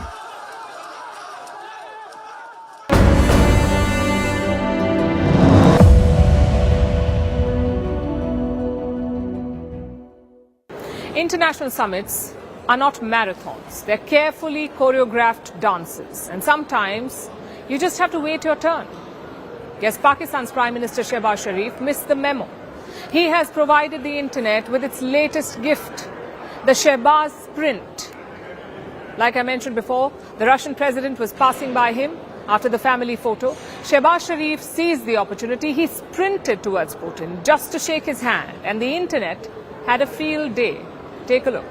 International summits are not marathons. They're carefully choreographed dances. And sometimes you just have to wait your turn. Yes, Pakistan's Prime Minister Shehbaz Sharif missed the memo. He has provided the internet with its latest gift, the Shehbaz Sprint. Like I mentioned before, the Russian president was passing by him after the family photo. Shehbaz Sharif seized the opportunity. He sprinted towards Putin just to shake his hand. And the internet had a field day. Take a look.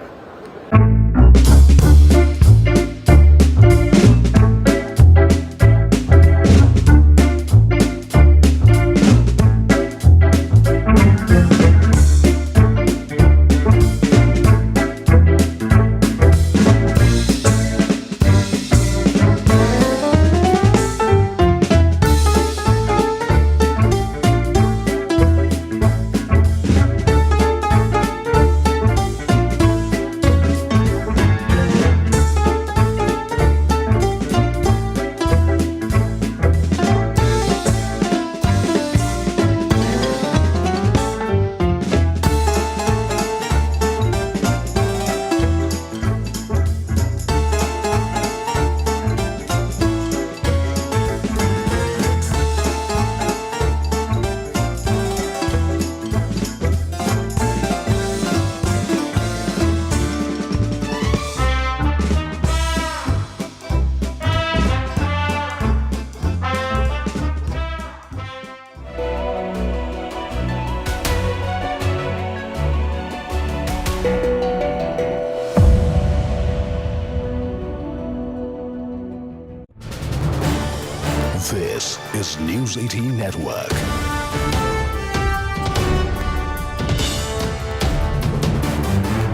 This is News 18 Network.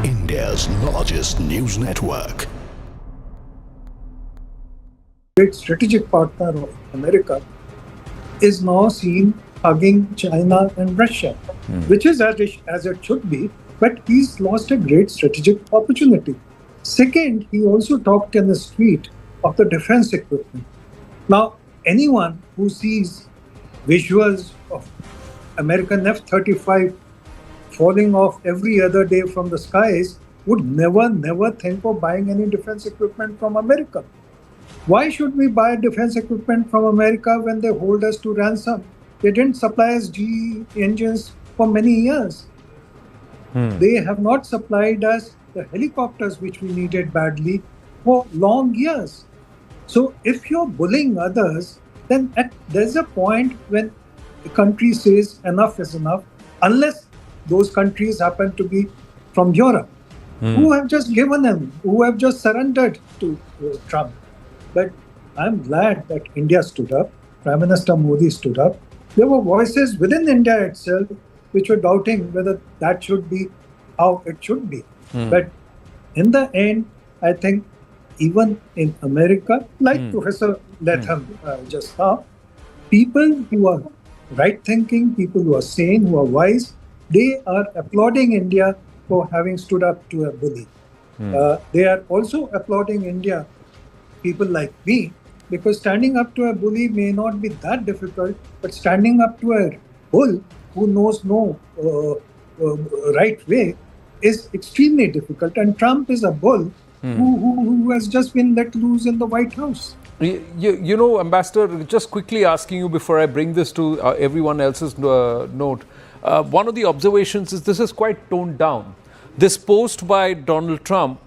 India's largest news network. great strategic partner of America, is now seen hugging China and Russia, which is as it should be, but he's lost a great strategic opportunity. Second, he also talked in the street of the defense equipment. Now, anyone who sees visuals of American F-35 falling off every other day from the skies would never think of buying any defense equipment from America. Why should we buy defense equipment from America when they hold us to ransom? They didn't supply us GE engines for many years. They have not supplied us the helicopters which we needed badly for long years. So if you're bullying others, then there's a point when the country says enough is enough, unless those countries happen to be from Europe, who have just given him, who have just surrendered to Trump. But I'm glad that India stood up, Prime Minister Modi stood up. There were voices within India itself which were doubting whether that should be how it should be. But in the end, I think even in America, like Professor Latham just now, people who are right-thinking, people who are sane, who are wise, they are applauding India for having stood up to a bully. They are also applauding India, people like me, because standing up to a bully may not be that difficult, but standing up to a bull who knows no right way is extremely difficult. And Trump is a bull who has just been let loose in the White House. You know, Ambassador, just quickly asking you before I bring this to everyone else's note, one of the observations is this is quite toned down. This post by Donald Trump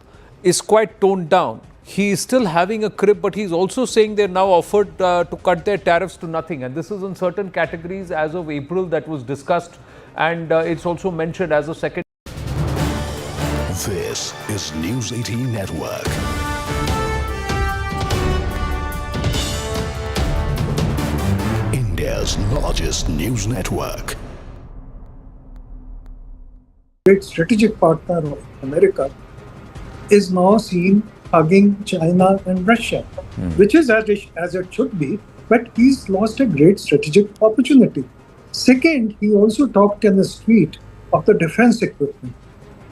is quite toned down. He is still having a crib, but he's also saying they're now offered to cut their tariffs to nothing. And this is in certain categories as of April that was discussed. And it's also mentioned as a second. This is News 18 Network. India's largest news network. Great strategic partner of America is now seen hugging China and Russia, which is as it should be, but he's lost a great strategic opportunity. Second, he also talked in the street of the defense equipment.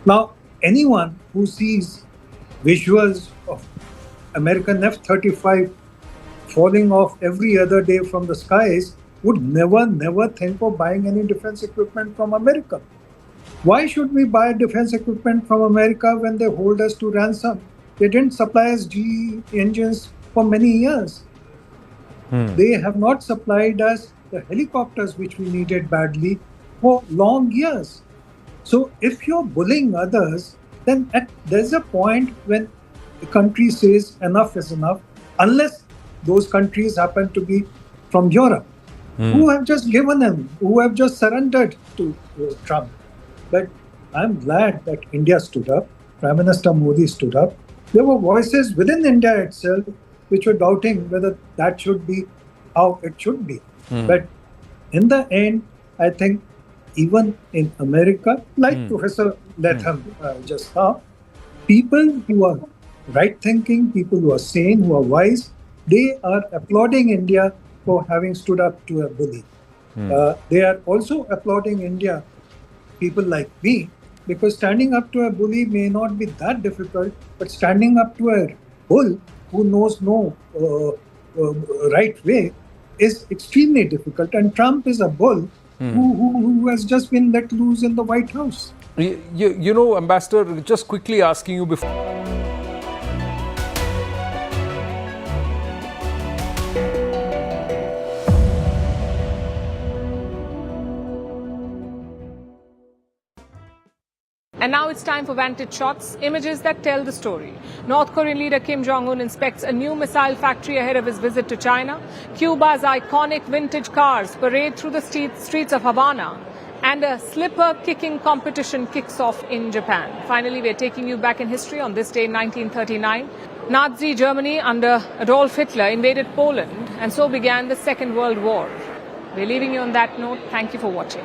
Now, anyone who sees visuals of American F-35 falling off every other day from the skies would never think of buying any defense equipment from America. Why should we buy defense equipment from America when they hold us to ransom? They didn't supply us GE engines for many years. They have not supplied us the helicopters which we needed badly for long years. So if you're bullying others, then there's a point when the country says enough is enough, unless those countries happen to be from Europe, who have just given him, who have just surrendered to Trump. But I'm glad that India stood up, Prime Minister Modi stood up. There were voices within India itself which were doubting whether that should be how it should be. But in the end, I think even in America, like Professor Latham just now, people who are right-thinking, people who are sane, who are wise, they are applauding India for having stood up to a bully. They are also applauding India, people like me, because standing up to a bully may not be that difficult, but standing up to a bull who knows no right way is extremely difficult. And Trump is a bull who has just been let loose in the White House. You know, Ambassador, just quickly asking you before. And now it's time for Vantage Shots, images that tell the story. North Korean leader Kim Jong-un inspects a new missile factory ahead of his visit to China. Cuba's iconic vintage cars parade through the streets of Havana. And a slipper-kicking competition kicks off in Japan. Finally, we're taking you back in history on this day in 1939. Nazi Germany under Adolf Hitler invaded Poland, and so began the Second World War. We're leaving you on that note. Thank you for watching.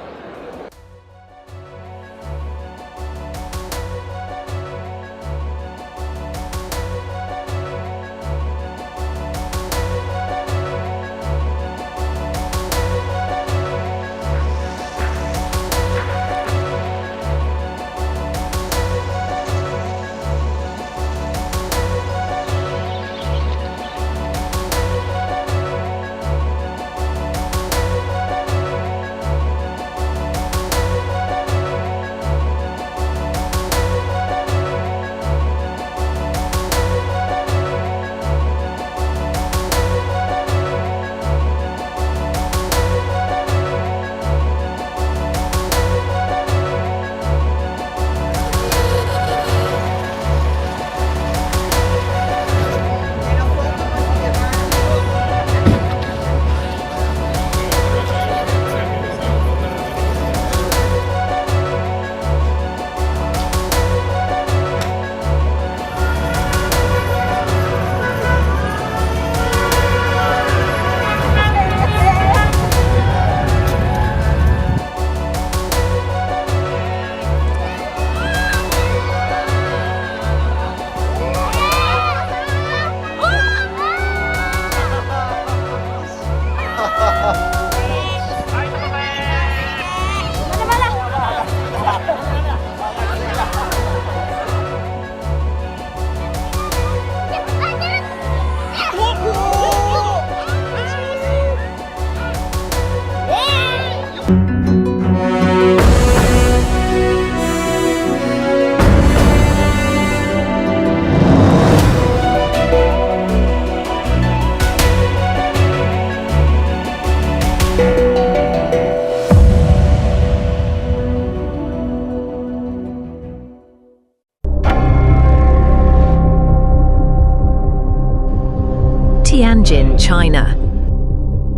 Tianjin, China.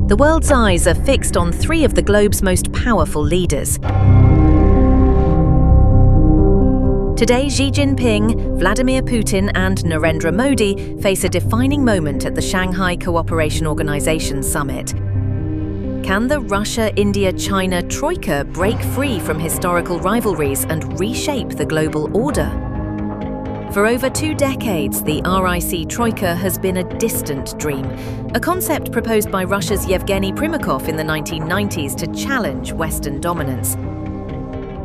The world's eyes are fixed on three of the globe's most powerful leaders. Today, Xi Jinping, Vladimir Putin and Narendra Modi face a defining moment at the Shanghai Cooperation Organization Summit. Can the Russia-India-China troika break free from historical rivalries and reshape the global order? For over 2 decades, the RIC troika has been a distant dream, a concept proposed by Russia's Yevgeny Primakov in the 1990s to challenge Western dominance.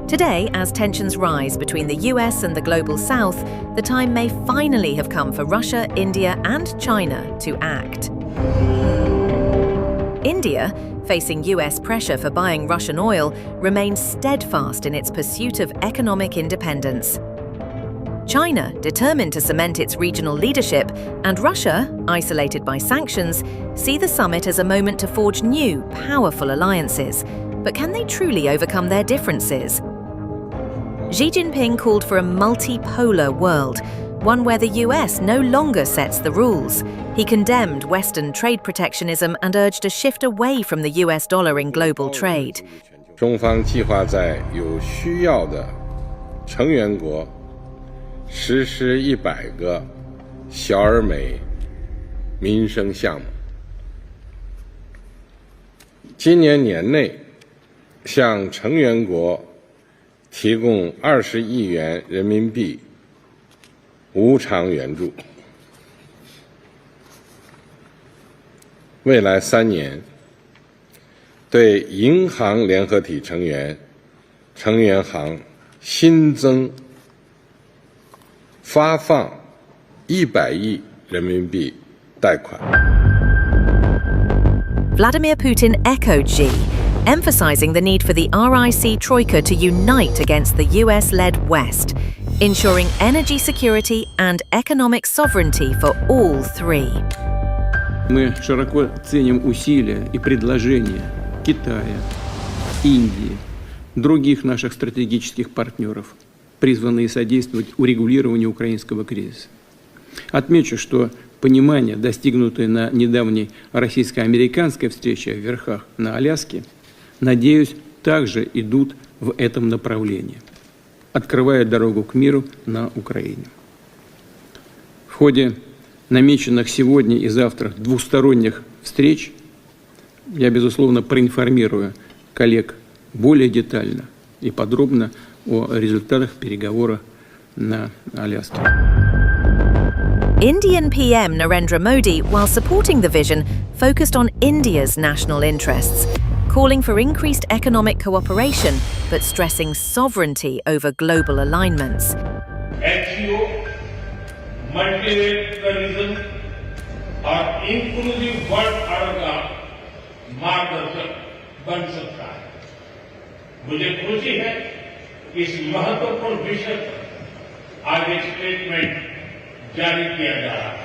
Today, as tensions rise between the US and the global South, the time may finally have come for Russia, India and China to act. India, facing US pressure for buying Russian oil, remains steadfast in its pursuit of economic independence. China, determined to cement its regional leadership, and Russia, isolated by sanctions, see the summit as a moment to forge new, powerful alliances. But can they truly overcome their differences? Xi Jinping called for a multipolar world, one where the US no longer sets the rules. He condemned Western trade protectionism and urged a shift away from the US dollar in global trade. 中方计划在有需要的成员国实施100个小而美民生项目，今年年内向成员国提供20亿元人民币无偿援助。未来3年，对银行联合体成员行新增发放100亿人民币贷款。Vladimir Putin echoed Xi, emphasizing the need for the RIC troika to unite against the US-led West, ensuring energy security and economic sovereignty for all three. Мы широко ценим усилия и предложения Китая, Индии, других наших стратегических партнеров, призванные содействовать урегулированию украинского кризиса. Отмечу, что понимание, достигнутое на недавней российско-американской встрече в Верхах на Аляске, надеюсь, также идут в этом направлении, открывая дорогу к миру на Украине. В ходе намеченных сегодня и завтра двусторонних встреч я, безусловно, проинформирую коллег более детально и подробно о результатах переговоров на Аляске. Indian PM Narendra Modi, while supporting the vision, focused on India's national interests, calling for increased economic cooperation but stressing sovereignty over global alignments. SCO, multilateralism और inclusive world order का मार्गदर्शक बन सकता है। मुझे खुशी है कि इस महत्वपूर्ण विषय पर आज एक स्टेटमेंट जारी किया जा रहा है।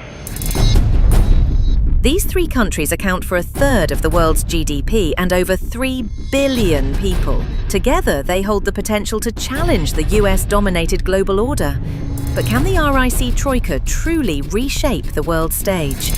These three countries account for 1/3 of the world's GDP and over 3 billion people. Together, they hold the potential to challenge the US-dominated global order. But can the RIC troika truly reshape the world stage?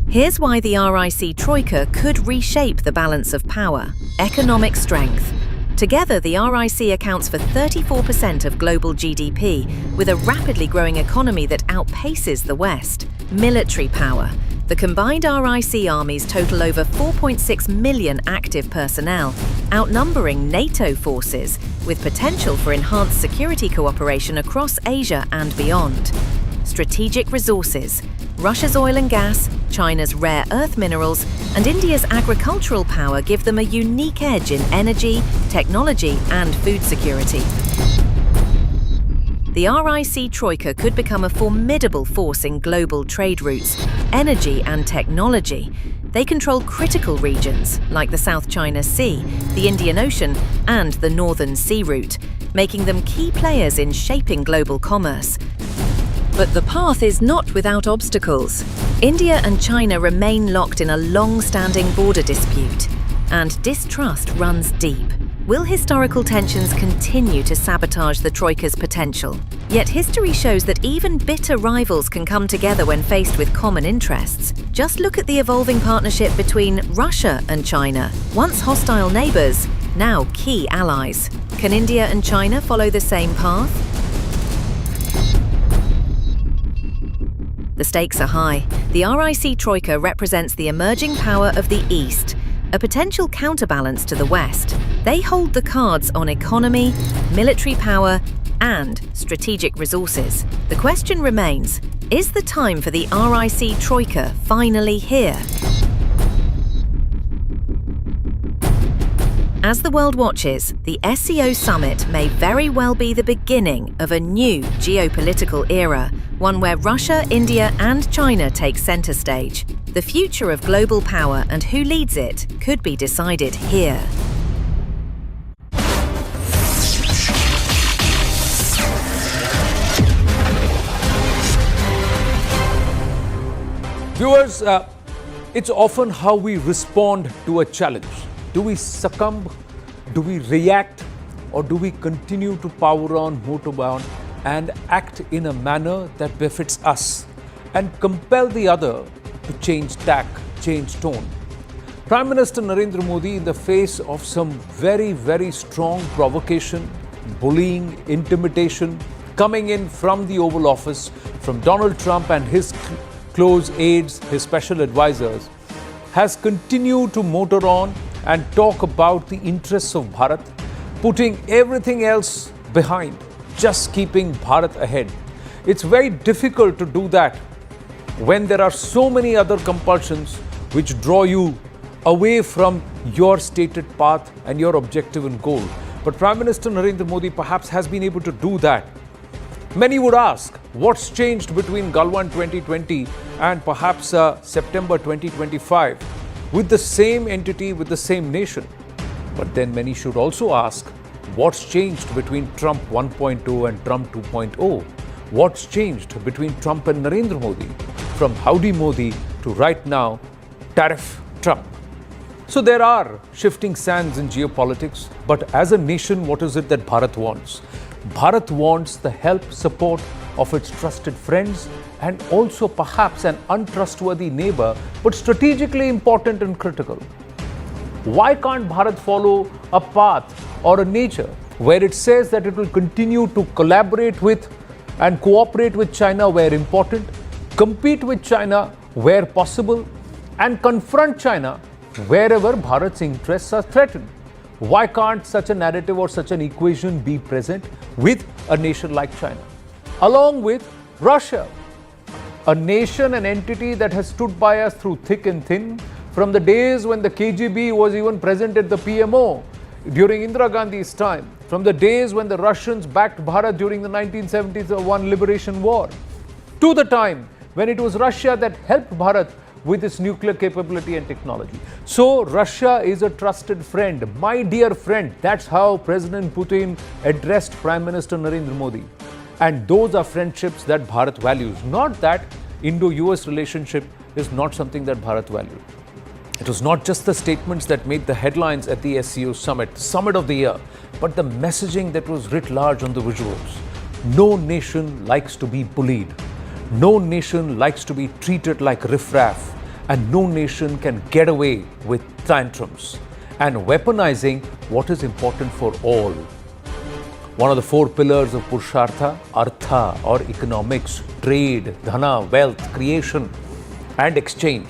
Here's why the RIC troika could reshape the balance of power. Economic strength. Together, the RIC accounts for 34% of global GDP, with a rapidly growing economy that outpaces the West. Military power. The combined RIC armies total over 4.6 million active personnel, outnumbering NATO forces, with potential for enhanced security cooperation across Asia and beyond. Strategic resources. Russia's oil and gas, China's rare earth minerals, and India's agricultural power give them a unique edge in energy, technology, and food security. The RIC troika could become a formidable force in global trade routes, energy, and technology. They control critical regions like the South China Sea, the Indian Ocean, and the Northern Sea Route, making them key players in shaping global commerce. But the path is not without obstacles. India and China remain locked in a long-standing border dispute, and distrust runs deep. Will historical tensions continue to sabotage the Troika's potential? Yet history shows that even bitter rivals can come together when faced with common interests. Just look at the evolving partnership between Russia and China, once hostile neighbours, now key allies. Can India and China follow the same path? The stakes are high. The RIC Troika represents the emerging power of the East, a potential counterbalance to the West. They hold the cards on economy, military power, and strategic resources. The question remains, is the time for the RIC Troika finally here? As the world watches, the SCO summit may very well be the beginning of a new geopolitical era, one where Russia, India, and China take center stage. The future of global power and who leads it could be decided here. Viewers, it's often how we respond to a challenge. Do we succumb? Do we react? Or do we continue to power on, motor on, and act in a manner that befits us and compel the other to change tack, change tone? Prime Minister Narendra Modi, in the face of some very, very strong provocation, bullying, intimidation coming in from the Oval Office, from Donald Trump and his close aides, his special advisors, has continued to motor on and talk about the interests of Bharat, putting everything else behind, just keeping Bharat ahead. It's very difficult to do that when there are so many other compulsions which draw you away from your stated path and your objective and goal. But Prime Minister Narendra Modi perhaps has been able to do that. Many would ask, what's changed between Galwan 2020 and perhaps September 2025 with the same entity, with the same nation? But then many should also ask, what's changed between Trump 1.0 and Trump 2.0? What's changed between Trump and Narendra Modi? From Howdy Modi to right now, Tariff Trump. So there are shifting sands in geopolitics, but as a nation, what is it that Bharat wants? Bharat wants the help, support of its trusted friends and also perhaps an untrustworthy neighbor, but strategically important and critical. Why can't Bharat follow a path or a nature where it says that it will continue to collaborate with and cooperate with China where important, compete with China where possible, and confront China wherever Bharat's interests are threatened? Why can't such a narrative or such an equation be present with a nation like China? Along with Russia, a nation, an entity that has stood by us through thick and thin, from the days when the KGB was even present at the PMO during Indira Gandhi's time, from the days when the Russians backed Bharat during the 1971 liberation war, to the time when it was Russia that helped Bharat with its nuclear capability and technology. So Russia is a trusted friend, my dear friend. That's how President Putin addressed Prime Minister Narendra Modi. And those are friendships that Bharat values, not that Indo-US relationship is not something that Bharat valued. It was not just the statements that made the headlines at the SCO summit, summit of the year, but the messaging that was writ large on the visuals. No nation likes to be bullied. No nation likes to be treated like riffraff, and no nation can get away with tantrums and weaponizing what is important for all. One of the four pillars of Purushartha, Artha or economics, trade, Dhana, wealth, creation and exchange.